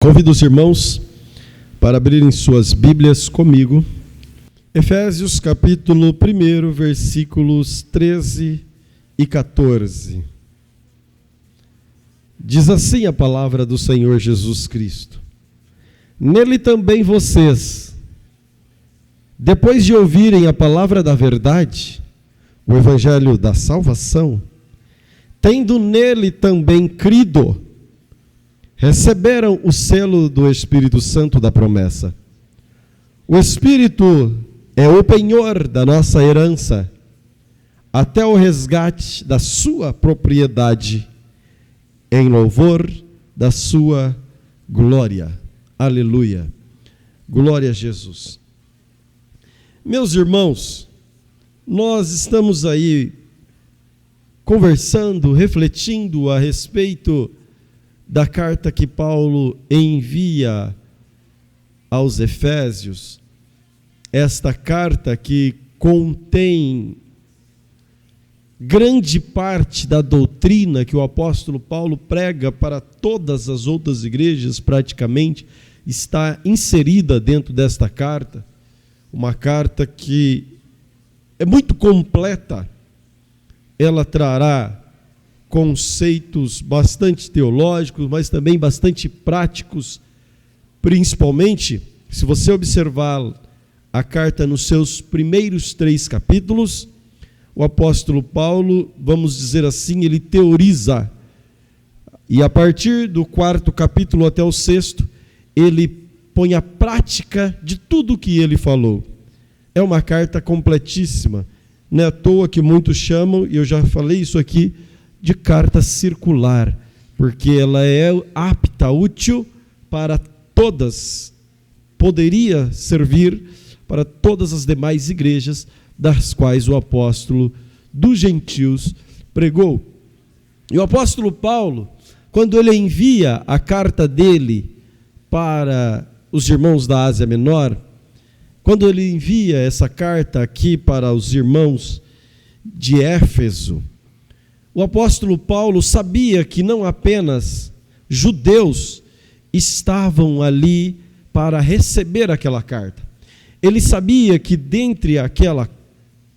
Convido os irmãos para abrirem suas Bíblias comigo. Efésios capítulo 1, versículos 13 e 14. Diz assim a palavra do Senhor Jesus Cristo: Nele também vocês, depois de ouvirem a palavra da verdade, o evangelho da salvação, tendo nele também crido, receberam o selo do Espírito Santo da promessa. O Espírito é o penhor da nossa herança, até o resgate da sua propriedade, em louvor da sua glória. Aleluia. Glória a Jesus. Meus irmãos, nós estamos aí conversando, refletindo a respeito da carta que Paulo envia aos Efésios, esta carta que contém grande parte da doutrina que o apóstolo Paulo prega para todas as outras igrejas, praticamente, está inserida dentro desta carta, uma carta que é muito completa. Ela trará conceitos bastante teológicos, mas também bastante práticos, principalmente, se você observar a carta nos seus primeiros 3 capítulos, o apóstolo Paulo, vamos dizer assim, ele teoriza, e a partir do 4º capítulo até o 6º, ele põe a prática de tudo o que ele falou. É uma carta completíssima, não é à toa que muitos chamam, e eu já falei isso aqui, de carta circular, porque ela é apta, útil para todas, poderia servir para todas as demais igrejas das quais o apóstolo dos gentios pregou. E o apóstolo Paulo, quando ele envia a carta dele para os irmãos da Ásia Menor, quando ele envia essa carta aqui para os irmãos de Éfeso, o apóstolo Paulo sabia que não apenas judeus estavam ali para receber aquela carta. Ele sabia que dentre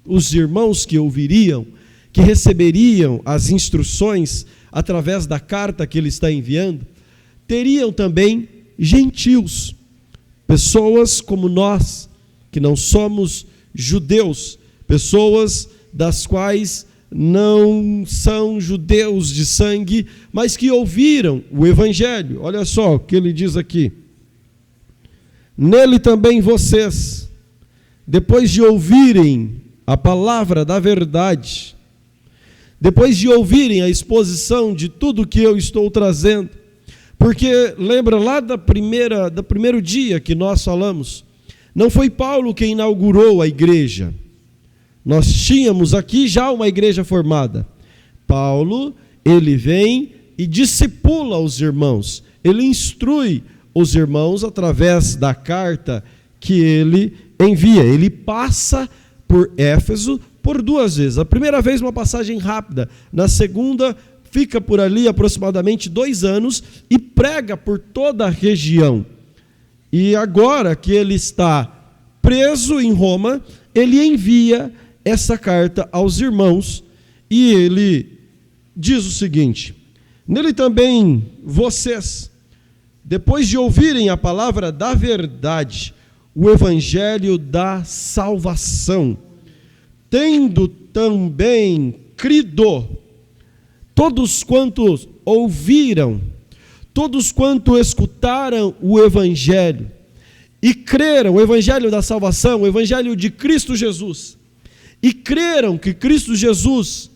os irmãos que ouviriam, que receberiam as instruções através da carta que ele está enviando, teriam também gentios, pessoas como nós, que não somos judeus, pessoas das quais não são judeus de sangue, mas que ouviram o evangelho. Olha só o que ele diz aqui: nele também vocês, depois de ouvirem a palavra da verdade, depois de ouvirem a exposição de tudo que eu estou trazendo, porque lembra lá do primeiro dia que nós falamos, não foi Paulo quem inaugurou a igreja. Nós tínhamos aqui já uma igreja formada. Paulo, ele vem e discipula os irmãos, ele instrui os irmãos através da carta que ele envia. Ele passa por Éfeso por 2 vezes. A primeira vez uma passagem rápida, na segunda fica por ali aproximadamente 2 anos e prega por toda a região. E agora que ele está preso em Roma, ele envia essa carta aos irmãos, e ele diz o seguinte: nele também vocês, depois de ouvirem a palavra da verdade, o evangelho da salvação, tendo também crido, todos quantos ouviram, todos quantos escutaram o evangelho e creram, o evangelho da salvação, o evangelho de Cristo Jesus, e creram que Cristo Jesus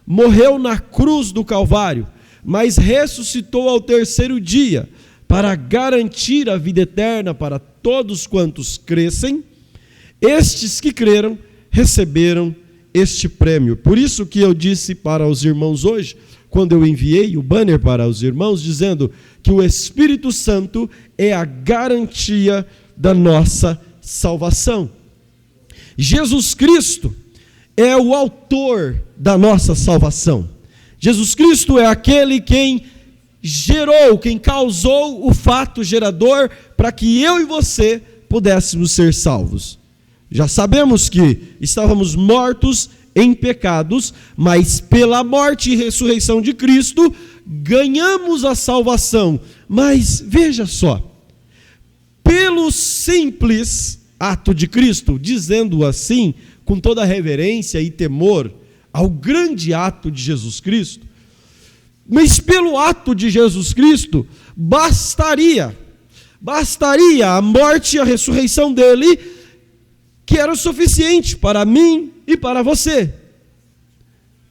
morreu na cruz do Calvário, mas ressuscitou ao 3º dia, para garantir a vida eterna para todos quantos crescem, estes que creram receberam este prêmio. Por isso que eu disse para os irmãos hoje, quando eu enviei o banner para os irmãos, dizendo que o Espírito Santo é a garantia da nossa salvação. Jesus Cristo é o autor da nossa salvação. Jesus Cristo é aquele quem gerou, quem causou o fato gerador para que eu e você pudéssemos ser salvos. Já sabemos que estávamos mortos em pecados, mas pela morte e ressurreição de Cristo, ganhamos a salvação. Mas veja só, pelo simples ato de Cristo, dizendo assim, com toda reverência e temor ao grande ato de Jesus Cristo, mas pelo ato de Jesus Cristo, bastaria a morte e a ressurreição dele, que era o suficiente para mim e para você.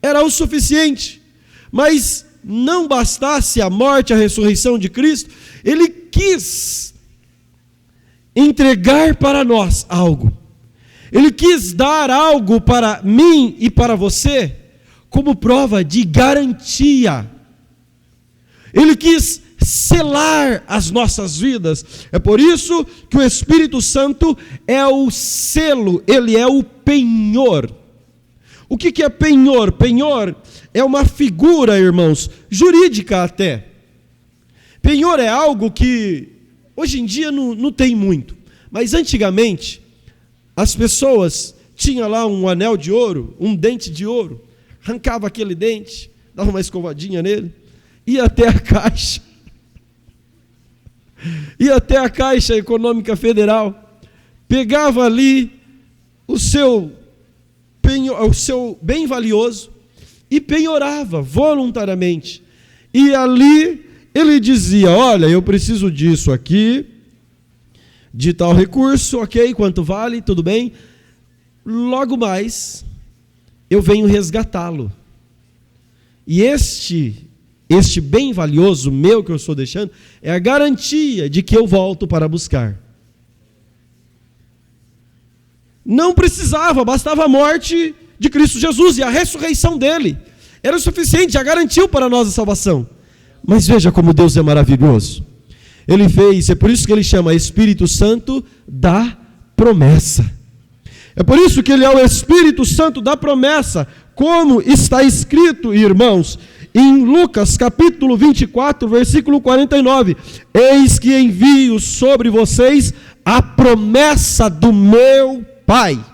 Era o suficiente. Mas não bastasse a morte e a ressurreição de Cristo, ele quis entregar para nós algo. Ele quis dar algo para mim e para você, como prova de garantia. Ele quis selar as nossas vidas. É por isso que o Espírito Santo é o selo, ele é o penhor. O que é penhor? Penhor é uma figura, irmãos, jurídica até. Penhor é algo que hoje em dia não tem muito, mas antigamente as pessoas tinham lá um anel de ouro, um dente de ouro, arrancava aquele dente, dava uma escovadinha nele, ia até a Caixa Econômica Federal, pegava ali o seu bem valioso e penhorava voluntariamente. E ali ele dizia: olha, eu preciso disso aqui, de tal recurso, ok, quanto vale, tudo bem, logo mais eu venho resgatá-lo. E este bem valioso meu que eu estou deixando é a garantia de que eu volto para buscar. Não precisava, bastava a morte de Cristo Jesus e a ressurreição dele. Era o suficiente, já garantiu para nós a salvação. Mas veja como Deus é maravilhoso. Ele fez, é por isso que ele chama Espírito Santo da promessa. É por isso que ele é o Espírito Santo da promessa, como está escrito, irmãos, em Lucas capítulo 24, versículo 49, eis que envio sobre vocês a promessa do meu Pai.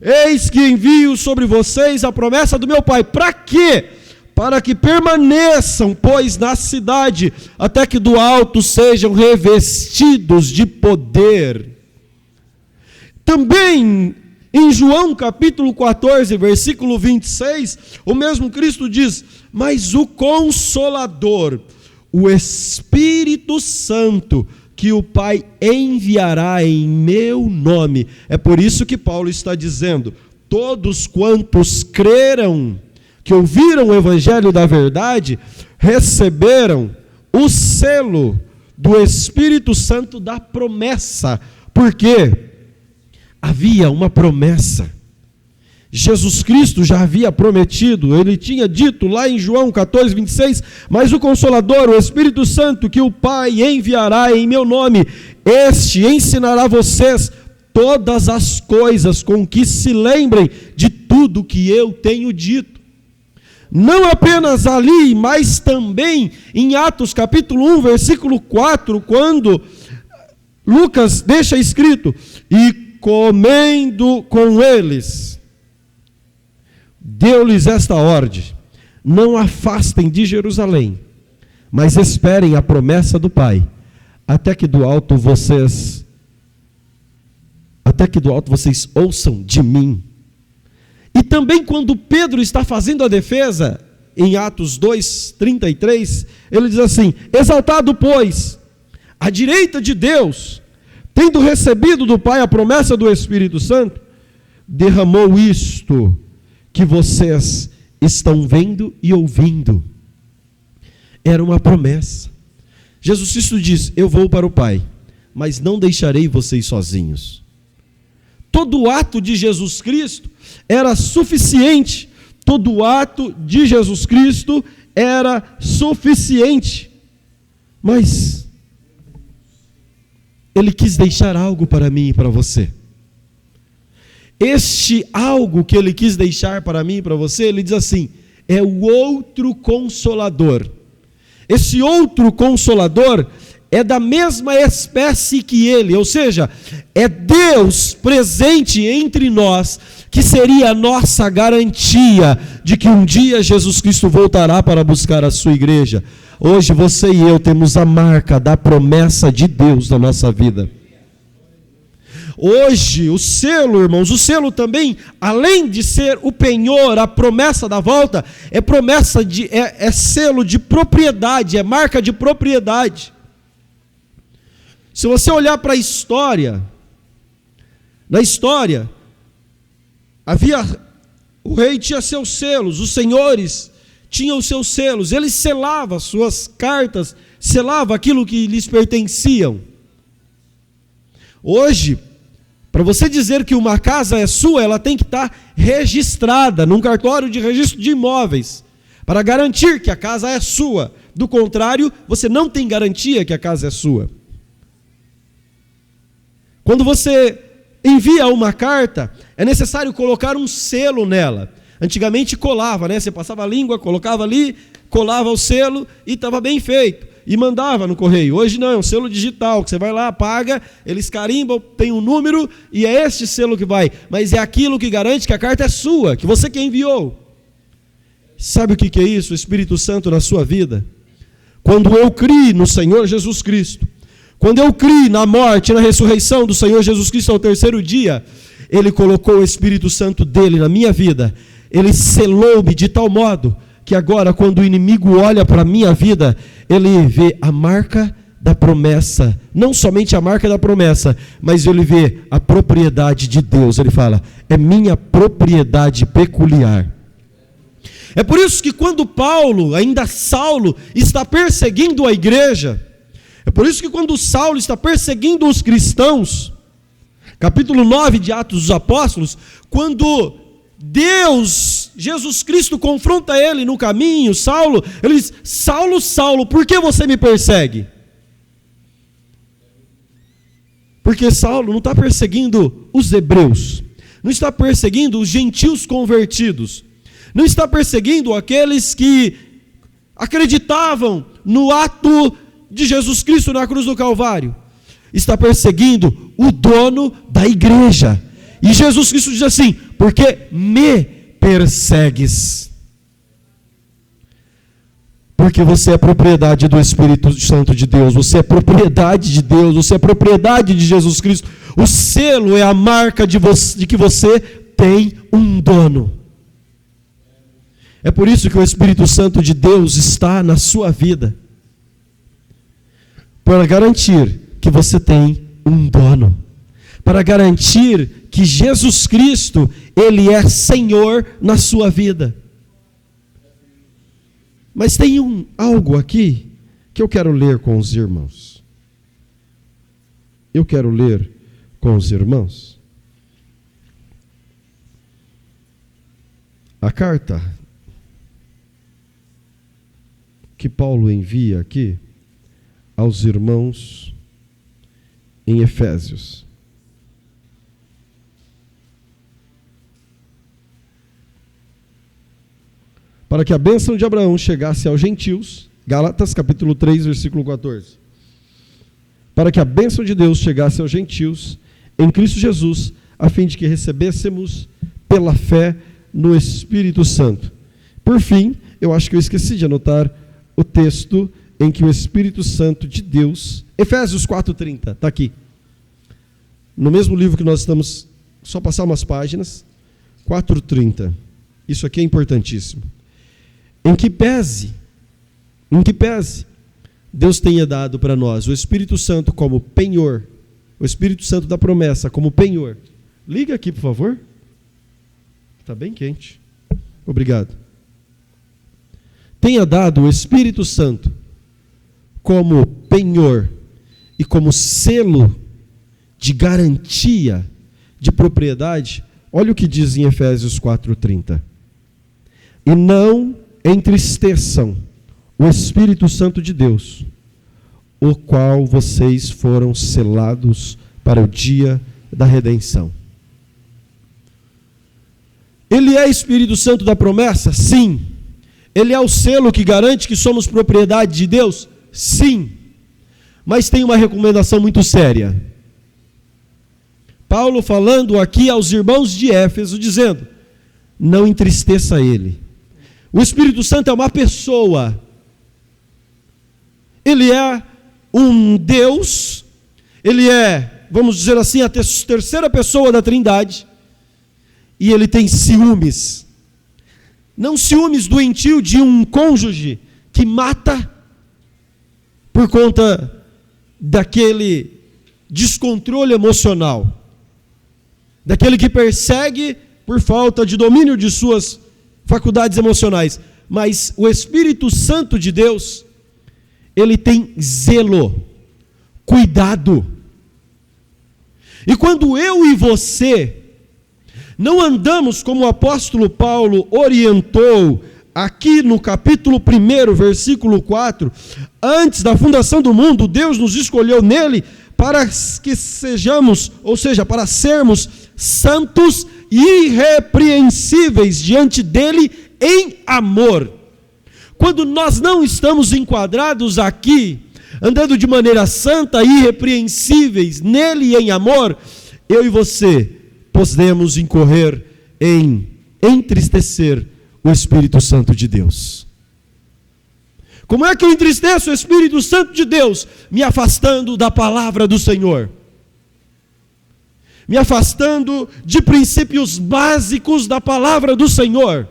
Eis que envio sobre vocês a promessa do meu Pai. Para quê? Para que permaneçam, pois, na cidade, até que do alto sejam revestidos de poder. Também em João capítulo 14, versículo 26, o mesmo Cristo diz: mas o Consolador, o Espírito Santo, que o Pai enviará em meu nome. É por isso que Paulo está dizendo: todos quantos creram, que ouviram o Evangelho da verdade, receberam o selo do Espírito Santo da promessa. Por quê? Havia uma promessa. Jesus Cristo já havia prometido, ele tinha dito lá em João 14, 26, mas o Consolador, o Espírito Santo, que o Pai enviará em meu nome, este ensinará vocês todas as coisas, com que se lembrem de tudo que eu tenho dito. Não apenas ali, mas também em Atos capítulo 1, versículo 4, quando Lucas deixa escrito: e comendo com eles, deu-lhes esta ordem: não afastem de Jerusalém, mas esperem a promessa do Pai, até que do alto vocês ouçam de mim. E também quando Pedro está fazendo a defesa, em Atos 2, 33, ele diz assim: exaltado, pois, à direita de Deus, tendo recebido do Pai a promessa do Espírito Santo, derramou isto que vocês estão vendo e ouvindo. Era uma promessa. Jesus Cristo diz: eu vou para o Pai, mas não deixarei vocês sozinhos. Todo o ato de Jesus Cristo era suficiente. Todo o ato de Jesus Cristo era suficiente. Mas ele quis deixar algo para mim e para você. Este algo que ele quis deixar para mim e para você, ele diz assim: é o outro Consolador. esse outro Consolador é da mesma espécie que ele, ou seja, é Deus presente entre nós, que seria a nossa garantia de que um dia Jesus Cristo voltará para buscar a sua igreja. Hoje você e eu temos a marca da promessa de Deus na nossa vida. Hoje o selo, irmãos, o selo também, além de ser o penhor, a promessa da volta, é selo de propriedade, é marca de propriedade. Se você olhar para a história, na história, o rei tinha seus selos, os senhores tinham os seus selos, ele selava as suas cartas, selava aquilo que lhes pertenciam. Hoje, para você dizer que uma casa é sua, ela tem que estar registrada num cartório de registro de imóveis, para garantir que a casa é sua. Do contrário, você não tem garantia que a casa é sua. Quando você envia uma carta, é necessário colocar um selo nela. Antigamente colava, né? Você passava a língua, colocava ali, colava o selo e estava bem feito. E mandava no correio. Hoje não, é um selo digital, que você vai lá, paga, eles carimbam, tem um número e é este selo que vai. Mas é aquilo que garante que a carta é sua, que você que enviou. Sabe o que é isso? O Espírito Santo na sua vida. Quando eu criei no Senhor Jesus Cristo, quando eu criei na morte e na ressurreição do Senhor Jesus Cristo ao terceiro dia, Ele colocou o Espírito Santo dele na minha vida. Ele selou-me de tal modo que agora, quando o inimigo olha para a minha vida, ele vê a marca da promessa. Não somente a marca da promessa, mas ele vê a propriedade de Deus. Ele fala, é minha propriedade peculiar. É por isso que quando Paulo, ainda Saulo, está perseguindo a igreja, é por isso que quando Saulo está perseguindo os cristãos, capítulo 9 de Atos dos Apóstolos, quando Deus, Jesus Cristo confronta ele no caminho, Saulo, ele diz, Saulo, Saulo, por que você me persegue? Porque Saulo não está perseguindo os hebreus, não está perseguindo os gentios convertidos, não está perseguindo aqueles que acreditavam no ato de Jesus Cristo na cruz do Calvário. Está perseguindo o dono da igreja. E Jesus Cristo diz assim, porque me persegues? Porque você é propriedade do Espírito Santo de Deus, você é propriedade de Deus, você é propriedade de Jesus Cristo. O selo é a marca de que você tem um dono. É por isso que o Espírito Santo de Deus está na sua vida, para garantir que você tem um dono, para garantir que Jesus Cristo, Ele é Senhor na sua vida. Mas tem algo aqui que eu quero ler com os irmãos. Eu quero ler com os irmãos a carta que Paulo envia aqui aos irmãos em Efésios. Para que a bênção de Abraão chegasse aos gentios, Gálatas capítulo 3, versículo 14. Para que a bênção de Deus chegasse aos gentios em Cristo Jesus, a fim de que recebêssemos pela fé no Espírito Santo. Por fim, eu acho que eu esqueci de anotar o texto em que o Espírito Santo de Deus, Efésios 4:30, está aqui. No mesmo livro que nós estamos, só passar umas páginas, 4:30. Isso aqui é importantíssimo. Em que pese, Deus tenha dado para nós o Espírito Santo como penhor, o Espírito Santo da promessa como penhor. Liga aqui, por favor. Está bem quente. Obrigado. Tenha dado o Espírito Santo como penhor e como selo de garantia de propriedade. Olha o que diz em Efésios 4:30. E não entristeçam o Espírito Santo de Deus, o qual vocês foram selados para o dia da redenção. Ele é Espírito Santo da promessa? Sim. Ele é o selo que garante que somos propriedade de Deus? Sim. Mas tem uma recomendação muito séria. Paulo falando aqui aos irmãos de Éfeso, dizendo: não entristeça ele. O Espírito Santo é uma pessoa. Ele é um Deus. Ele é, vamos dizer assim, a terceira pessoa da Trindade. E ele tem ciúmes. Não ciúmes doentio de um cônjuge que mata por conta daquele descontrole emocional, daquele que persegue por falta de domínio de suas faculdades emocionais. Mas o Espírito Santo de Deus, ele tem zelo, cuidado. E quando eu e você não andamos como o apóstolo Paulo orientou aqui no capítulo 1, versículo 4, antes da fundação do mundo, Deus nos escolheu nele para que sejamos, ou seja, para sermos santos e irrepreensíveis diante dele em amor. Quando nós não estamos enquadrados aqui, andando de maneira santa e irrepreensíveis nele e em amor, eu e você podemos incorrer em entristecer o Espírito Santo de Deus. Como é que eu entristeço o Espírito Santo de Deus? Me afastando da palavra do Senhor, me afastando de princípios básicos da palavra do Senhor,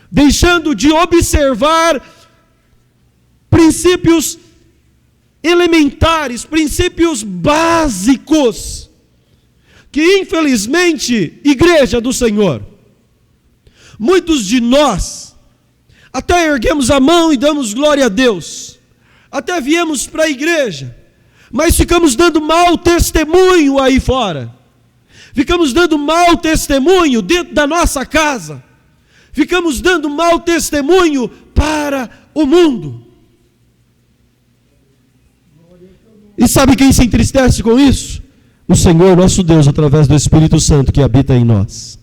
deixando de observar princípios elementares, princípios básicos, que infelizmente, igreja do Senhor, muitos de nós até erguemos a mão e damos glória a Deus, até viemos para a igreja, mas ficamos dando mau testemunho aí fora, ficamos dando mau testemunho dentro da nossa casa, ficamos dando mau testemunho para o mundo. E sabe quem se entristece com isso? O Senhor nosso Deus, através do Espírito Santo que habita em nós.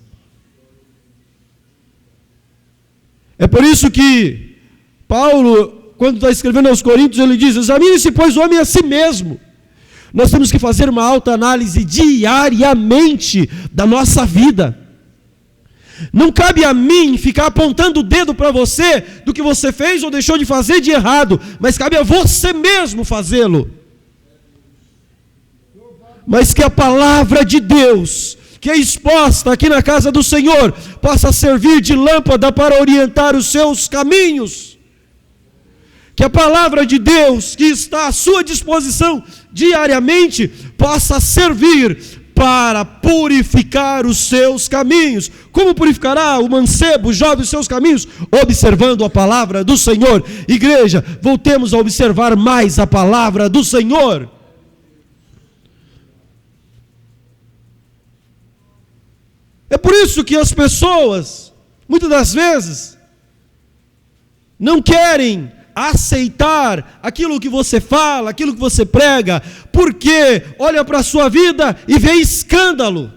É por isso que Paulo, quando está escrevendo aos Coríntios, ele diz: examine-se, pois, o homem a si mesmo. Nós temos que fazer uma autoanálise diariamente da nossa vida. Não cabe a mim ficar apontando o dedo para você do que você fez ou deixou de fazer de errado, mas cabe a você mesmo fazê-lo. Mas que a palavra de Deus, que é exposta aqui na casa do Senhor, possa servir de lâmpada para orientar os seus caminhos. Que a palavra de Deus, que está à sua disposição diariamente, possa servir para purificar os seus caminhos. Como purificará o mancebo, o jovem, os seus caminhos? Observando a palavra do Senhor. Igreja, voltemos a observar mais a palavra do Senhor. É por isso que as pessoas, muitas das vezes, não querem aceitar aquilo que você fala, aquilo que você prega, porque olha para a sua vida e vê escândalo.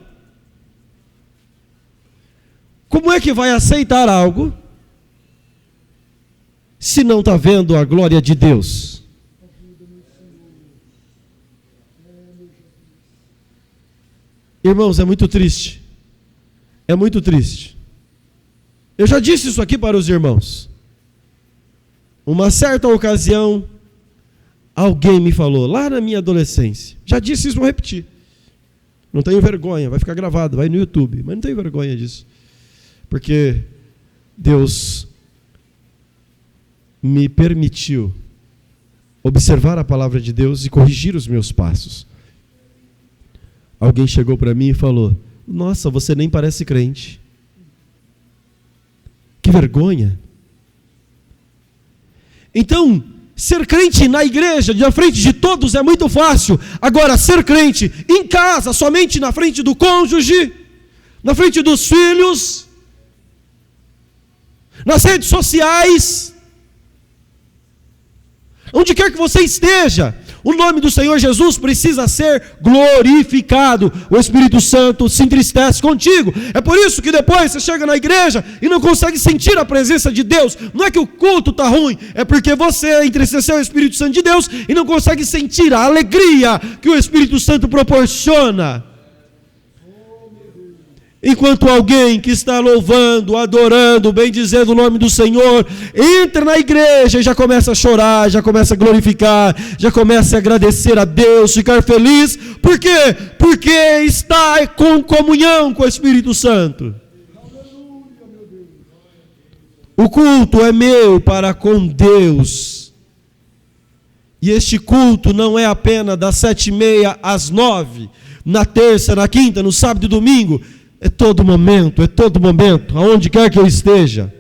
Como é que vai aceitar algo se não está vendo a glória de Deus? Irmãos, é muito triste. É muito triste. Eu já disse isso aqui para os irmãos. Uma certa ocasião, alguém me falou, lá na minha adolescência, já disse isso, vou repetir. Não tenho vergonha, vai ficar gravado, vai no YouTube, mas não tenho vergonha disso. Porque Deus me permitiu observar a palavra de Deus e corrigir os meus passos. Alguém chegou para mim e falou: nossa, você nem parece crente. Que vergonha. Então, ser crente na igreja, na frente de todos, é muito fácil. Agora, ser crente em casa, somente na frente do cônjuge, na frente dos filhos, nas redes sociais, onde quer que você esteja, O nome do Senhor Jesus precisa ser glorificado. O Espírito Santo se entristece contigo. É por isso que depois você chega na igreja e não consegue sentir a presença de Deus. Não é que o culto está ruim, é porque você entristeceu o Espírito Santo de Deus e não consegue sentir a alegria que o Espírito Santo proporciona. Enquanto alguém que está louvando, adorando, bendizendo o nome do Senhor, entra na igreja e já começa a chorar, já começa a glorificar, já começa a agradecer a Deus, ficar feliz. Por quê? Porque está com comunhão com o Espírito Santo. O culto é meu para com Deus. E este culto não é apenas das 7h30 às 9h, na terça, na quinta, no sábado e domingo. É todo momento, aonde quer que eu esteja.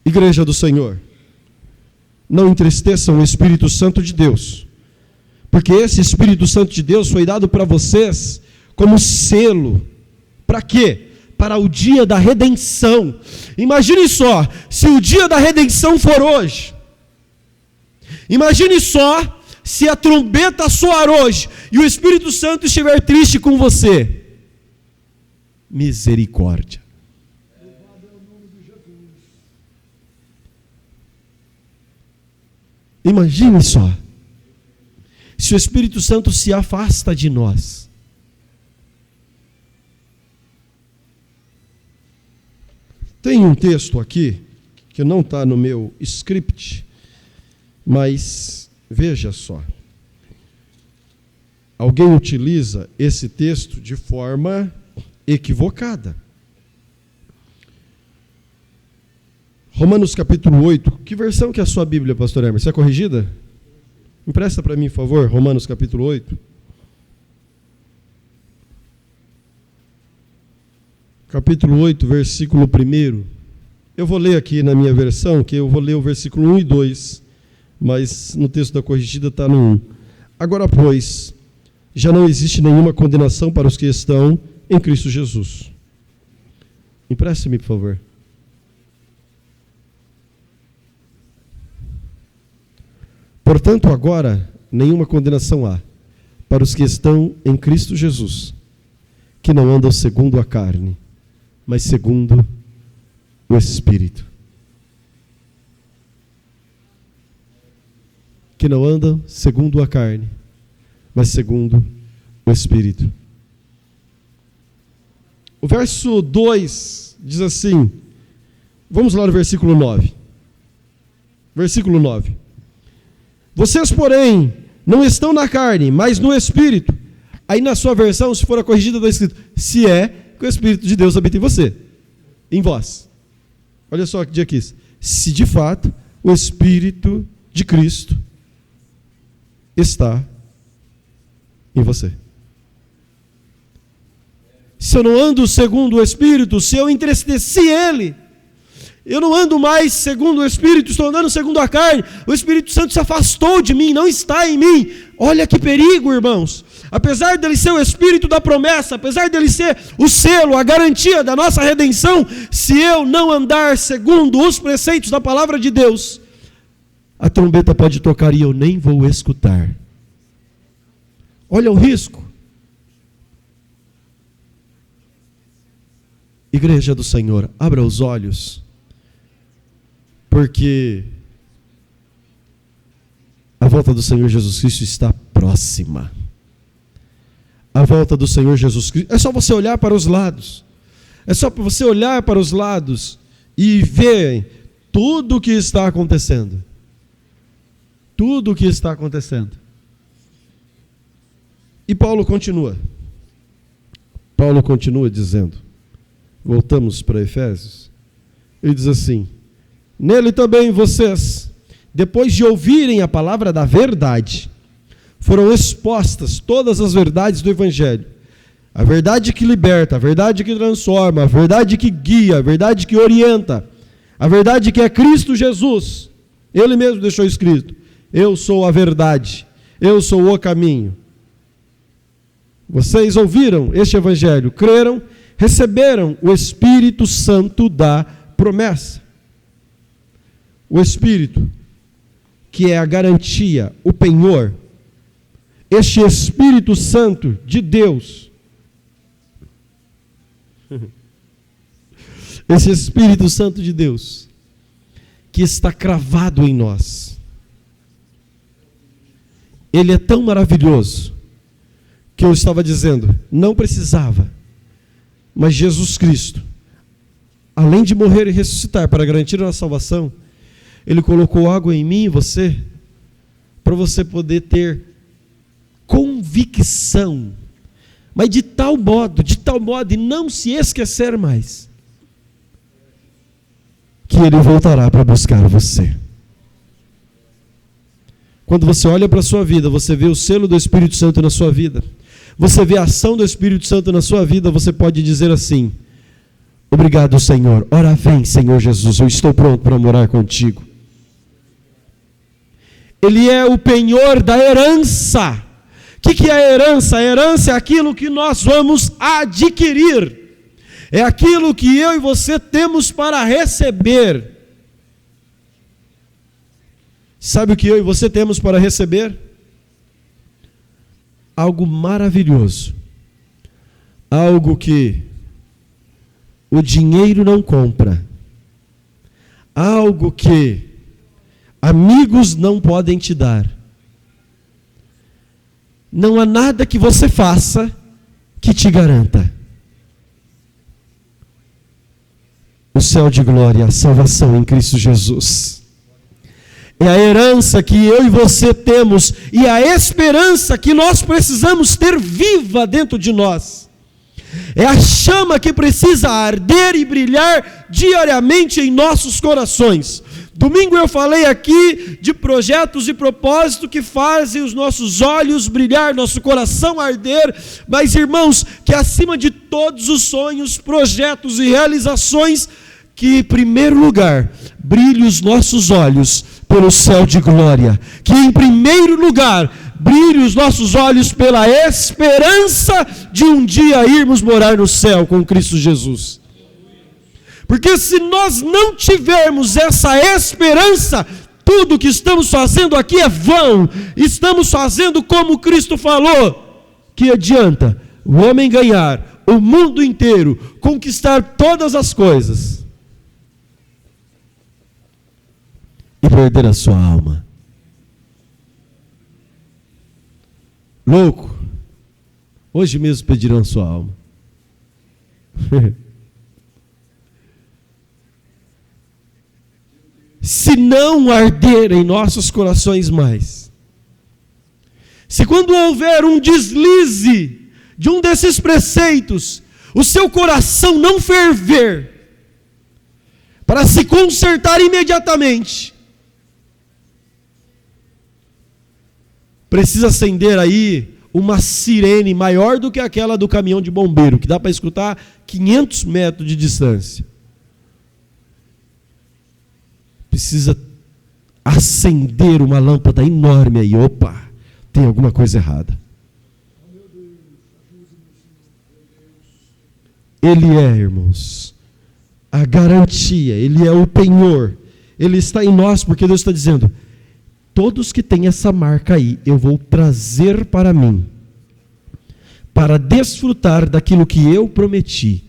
Igreja do Senhor, não entristeçam o Espírito Santo de Deus, porque esse Espírito Santo de Deus foi dado para vocês como selo. Para quê? Para o dia da redenção. Imagine só, se o dia da redenção for hoje. Imagine só, se a trombeta soar hoje e o Espírito Santo estiver triste com você. Misericórdia. Imagine só, se o Espírito Santo se afasta de nós. Tem um texto aqui, que não está no meu script, mas veja só, alguém utiliza esse texto de forma equivocada. Romanos capítulo 8, que versão que é a sua Bíblia, pastor Hermes? Você é corrigida? Empresta para mim, por favor, Romanos capítulo 8. Capítulo 8, versículo 1. Eu vou ler aqui na minha versão, que eu vou ler o versículo 1 e 2. Mas no texto da corrigida está no 1. Agora, pois, já não existe nenhuma condenação para os que estão em Cristo Jesus. Empreste-me, por favor. Portanto, agora, nenhuma condenação há para os que estão em Cristo Jesus, que não andam segundo a carne, mas segundo o Espírito. Que não andam segundo a carne, mas segundo o Espírito. O verso 2 diz assim, vamos lá no versículo 9. Versículo 9. Vocês, porém, não estão na carne, mas no Espírito. Aí na sua versão, se for a corrigida, está escrito, se é que o Espírito de Deus habita em você, em vós. Olha só que dia que isso. Se de fato o Espírito de Cristo está em você. Se eu não ando segundo o Espírito, se eu entristeci Ele, eu não ando mais segundo o Espírito, estou andando segundo a carne, o Espírito Santo se afastou de mim, não está em mim. Olha que perigo, irmãos. Apesar dele ser o Espírito da promessa, apesar dele ser o selo, a garantia da nossa redenção, se eu não andar segundo os preceitos da palavra de Deus, a trombeta pode tocar e eu nem vou escutar. Olha o risco. Igreja do Senhor, abra os olhos, porque a volta do Senhor Jesus Cristo está próxima. A volta do Senhor Jesus Cristo, é só você olhar para os lados. É só você olhar para os lados e ver tudo o que está acontecendo. Tudo o que está acontecendo. E Paulo continua dizendo, voltamos para Efésios, ele diz assim, nele também vocês, depois de ouvirem a palavra da verdade, foram expostas todas as verdades do Evangelho, a verdade que liberta, a verdade que transforma, a verdade que guia, a verdade que orienta, a verdade que é Cristo Jesus. Ele mesmo deixou escrito, eu sou a verdade, eu sou o caminho. Vocês ouviram este Evangelho, creram, receberam o Espírito Santo da promessa. O Espírito que é a garantia, o penhor, este Espírito Santo de Deus, esse Espírito Santo de Deus, que está cravado em nós, ele é tão maravilhoso, que eu estava dizendo, não precisava, mas Jesus Cristo, além de morrer e ressuscitar para garantir a nossa salvação, ele colocou água em mim e você, para você poder ter convicção, mas de tal modo, e não se esquecer mais, que ele voltará para buscar você. Quando você olha para a sua vida, você vê o selo do Espírito Santo na sua vida, você vê a ação do Espírito Santo na sua vida, você pode dizer assim: obrigado, Senhor, ora vem, Senhor Jesus, eu estou pronto para morar contigo. Ele é o penhor da herança. O que é a herança? A herança é aquilo que nós vamos adquirir. É aquilo que eu e você temos para receber. Sabe o que eu e você temos para receber? Algo maravilhoso. Algo que o dinheiro não compra. Algo que amigos não podem te dar. Não há nada que você faça que te garanta o céu de glória, a salvação em Cristo Jesus. É a herança que eu e você temos e a esperança que nós precisamos ter viva dentro de nós. É a chama que precisa arder e brilhar diariamente em nossos corações. Domingo eu falei aqui de projetos e propósitos que fazem os nossos olhos brilhar, nosso coração arder, mas irmãos, que acima de todos os sonhos, projetos e realizações, que em primeiro lugar, brilhe os nossos olhos pelo céu de glória, que em primeiro lugar, brilhe os nossos olhos pela esperança de um dia irmos morar no céu com Cristo Jesus. Porque se nós não tivermos essa esperança, tudo que estamos fazendo aqui é vão. Estamos fazendo como Cristo falou. Que adianta o homem ganhar o mundo inteiro, conquistar todas as coisas e perder a sua alma? Louco, hoje mesmo pedirão a sua alma. Se não arder em nossos corações mais, se quando houver um deslize de um desses preceitos, o seu coração não ferver, para se consertar imediatamente, precisa acender aí uma sirene maior do que aquela do caminhão de bombeiro, que dá para escutar 500 metros de distância. Precisa acender uma lâmpada enorme aí. Opa, tem alguma coisa errada. Ele é, irmãos, a garantia, ele é o penhor, ele está em nós, porque Deus está dizendo, todos que têm essa marca aí, eu vou trazer para mim, para desfrutar daquilo que eu prometi.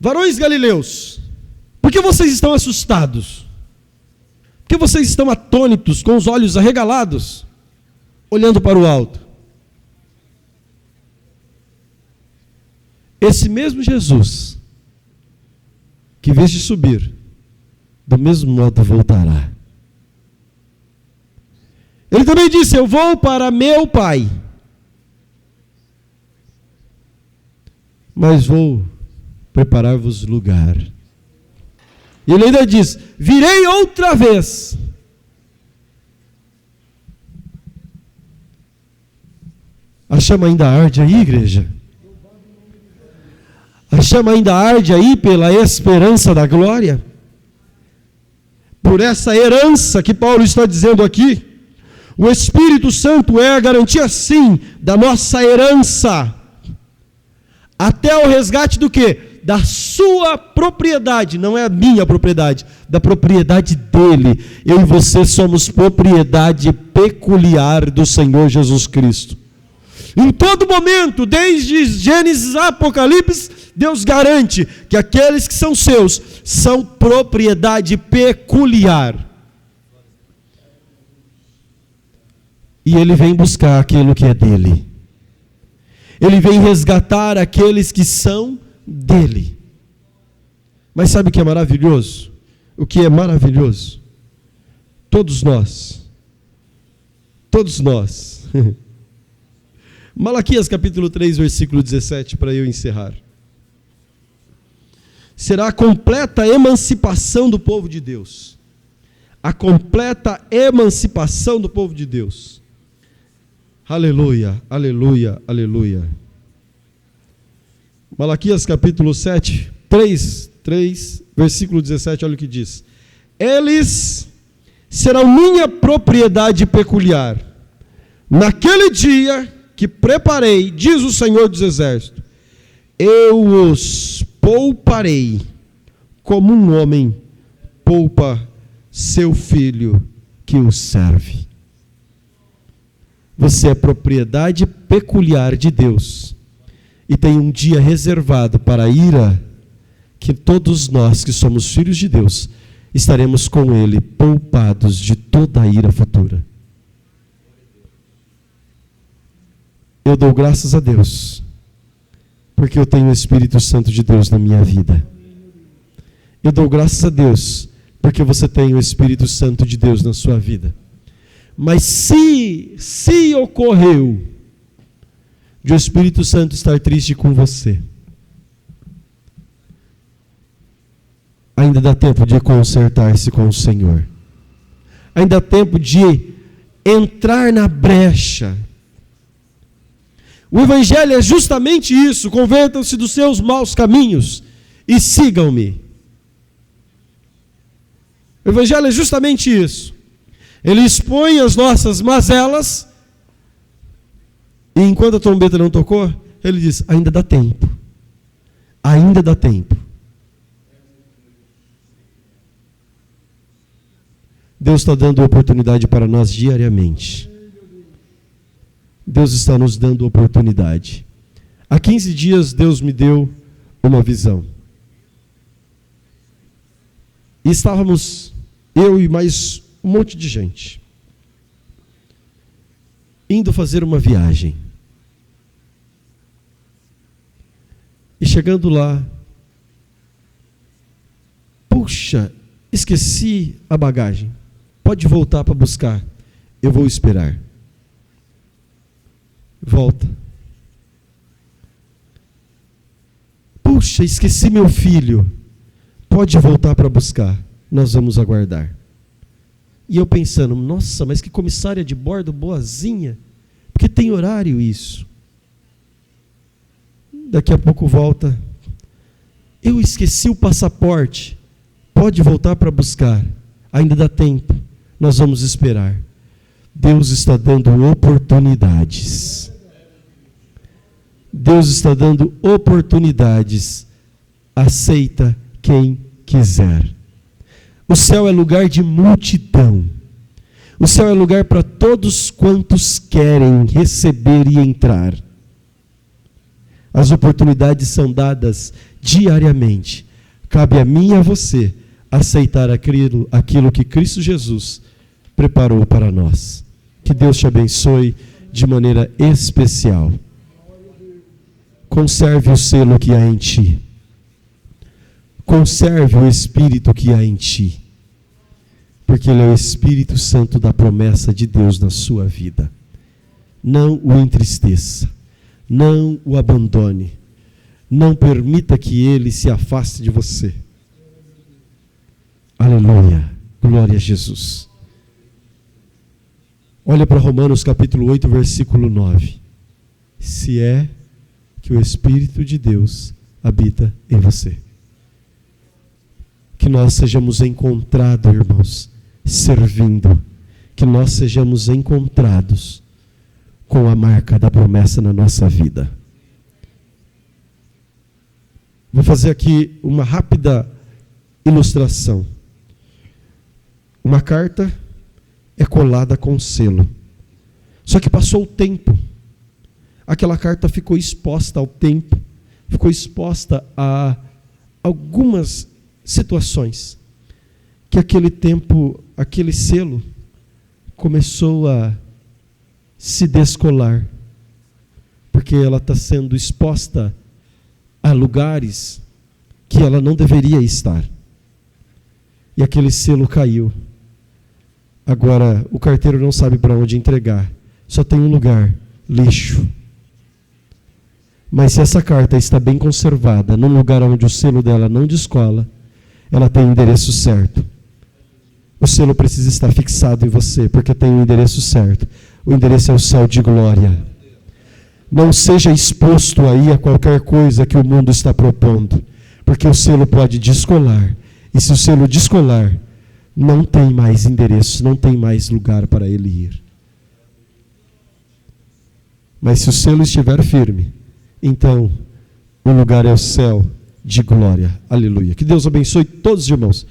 Varões galileus, por que vocês estão assustados? Por que vocês estão atônitos, com os olhos arregalados, olhando para o alto? Esse mesmo Jesus, que vez de subir, do mesmo modo voltará. Ele também disse, eu vou para meu Pai, mas vou preparar-vos lugar. E ele ainda diz, virei outra vez. A chama ainda arde aí, igreja? A chama ainda arde aí pela esperança da glória? Por essa herança que Paulo está dizendo aqui, o Espírito Santo é a garantia, sim, da nossa herança. Até o resgate do quê? da sua propriedade, não é a minha propriedade, da propriedade dele. Eu e você somos propriedade peculiar do Senhor Jesus Cristo. Em todo momento, desde Gênesis a Apocalipse, Deus garante que aqueles que são seus são propriedade peculiar. E Ele vem buscar aquilo que é dele. Ele vem resgatar aqueles que são dele. Mas sabe o que é maravilhoso? O que é maravilhoso? Todos nós. Malaquias capítulo 3, versículo 17, para eu encerrar. Será a completa emancipação do povo de Deus. A completa emancipação do povo de Deus. Aleluia, aleluia, aleluia. Malaquias capítulo 7, 3, versículo 17, olha o que diz. Eles serão minha propriedade peculiar. Naquele dia que preparei, diz o Senhor dos Exércitos, eu os pouparei, como um homem poupa seu filho que o serve. Você é propriedade peculiar de Deus, e tem um dia reservado para a ira, que todos nós que somos filhos de Deus, estaremos com Ele poupados de toda a ira futura. Eu dou graças a Deus, porque eu tenho o Espírito Santo de Deus na minha vida. Eu dou graças a Deus, porque você tem o Espírito Santo de Deus na sua vida. Mas se ocorreu de o Espírito Santo estar triste com você, ainda dá tempo de consertar-se com o Senhor. Ainda dá tempo de entrar na brecha. O Evangelho é justamente isso: convertam-se dos seus maus caminhos e sigam-me. O Evangelho é justamente isso. Ele expõe as nossas mazelas, e enquanto a trombeta não tocou, ele diz: ainda dá tempo. Ainda dá tempo. Deus está dando oportunidade para nós diariamente. Deus está nos dando oportunidade. Há 15 dias Deus me deu uma visão. E estávamos, eu e mais um monte de gente, indo fazer uma viagem. E chegando lá, puxa, esqueci a bagagem. Pode voltar para buscar. Eu vou esperar. Volta. Puxa, esqueci meu filho. Pode voltar para buscar. Nós vamos aguardar. E eu pensando, nossa, mas que comissária de bordo boazinha. Porque tem horário isso. Daqui a pouco volta. Eu esqueci o passaporte. Pode voltar para buscar. Ainda dá tempo. Nós vamos esperar. Deus está dando oportunidades. Deus está dando oportunidades. Aceita quem quiser. O céu é lugar de multidão. O céu é lugar para todos quantos querem receber e entrar. As oportunidades são dadas diariamente. Cabe a mim e a você aceitar aquilo que Cristo Jesus preparou para nós. Que Deus te abençoe de maneira especial. Conserve o selo que há em ti. Conserve o Espírito que há em ti. Porque Ele é o Espírito Santo da promessa de Deus na sua vida. Não o entristeça. Não o abandone. Não permita que Ele se afaste de você. Aleluia. Glória a Jesus. Olha para Romanos capítulo 8, versículo 9. Se é que o Espírito de Deus habita em você. Que nós sejamos encontrados, irmãos, servindo. Que nós sejamos encontrados com a marca da promessa na nossa vida. Vou fazer aqui uma rápida ilustração. Uma carta é colada com selo. Só que passou o tempo. Aquela carta ficou exposta ao tempo, ficou exposta a algumas situações que aquele tempo, aquele selo começou a se descolar, porque ela está sendo exposta a lugares que ela não deveria estar. E aquele selo caiu. Agora o carteiro não sabe para onde entregar. Só tem um lugar: lixo. Mas se essa carta está bem conservada, num lugar onde o selo dela não descola, ela tem o endereço certo. O selo precisa estar fixado em você, porque tem o endereço certo. O endereço é o céu de glória. Não seja exposto aí a qualquer coisa que o mundo está propondo, porque o selo pode descolar. E se o selo descolar, não tem mais endereço, não tem mais lugar para ele ir. Mas se o selo estiver firme, então o lugar é o céu de glória. Aleluia. Que Deus abençoe todos os irmãos.